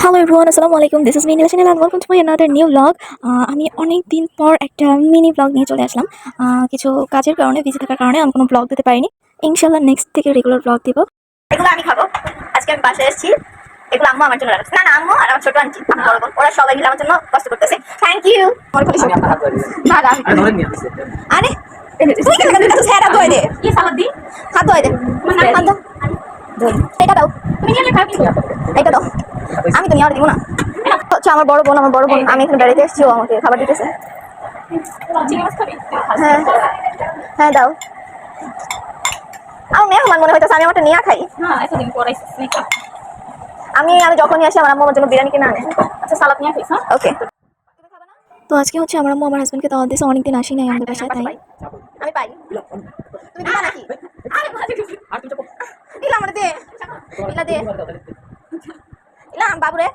Hello everyone, আসসালামু আলাইকুম। This is me Nila channel and welcome to my another new blog. আমি অনেক দিন পর একটা মিনি ব্লগ নিয়ে চলে আসলাম। কিছু কাজের কারণে, বিজি থাকার কারণে আমি কোনো ব্লগ দিতে পারিনি। ইনশাআল্লাহ নেক্সট থেকে রেগুলার ব্লগ দিব। এগুলো আমি খাবো। আজকে আমি বাসায় এসেছি, এগুলো আম্মু আমার জন্য রাখছে। না না, আম্মু আর আমার ছোট আন্টি, আমার বড় বোন, ওরা সবাই মিলে আমার জন্য কষ্ট করতেছে। Thank you. না না, আরে তুই কেন কাছে ছেড়া দই দে, কি সালাদ দি, হাত দই দে, হাত দাও, এটা দাও, তুমি নিয়ে খাও কি, এটা দাও, আমি তো নিয়ে আর দিব না। হচ্ছে আমার বড় বোন, আমি এখানে বেড়াতে এসেছি, ও আমাকে খাবার দিতেছে। হ্যাঁ হ্যাঁ দাও। আমার মেহমান মনে হইতেছে, আমি আমারটা নিয়ে খাই। আমি যখনই আসি আমার আম্মু আমার জন্য বিরিয়ানি কিনে আনে। আচ্ছা সালাদ নিয়ে খাইছ, ওকে। তো আজকে হচ্ছে আমার আম্মু আমার হাজবেন্ডকে দাওয়াত দিয়েছে, অনেকদিন আসি নাই আমাদের বাসায়, তাই আমি পাই। তুমি দিবা নাকি? দিলাম, দে দিলা, দে দিলাম বাবুরে।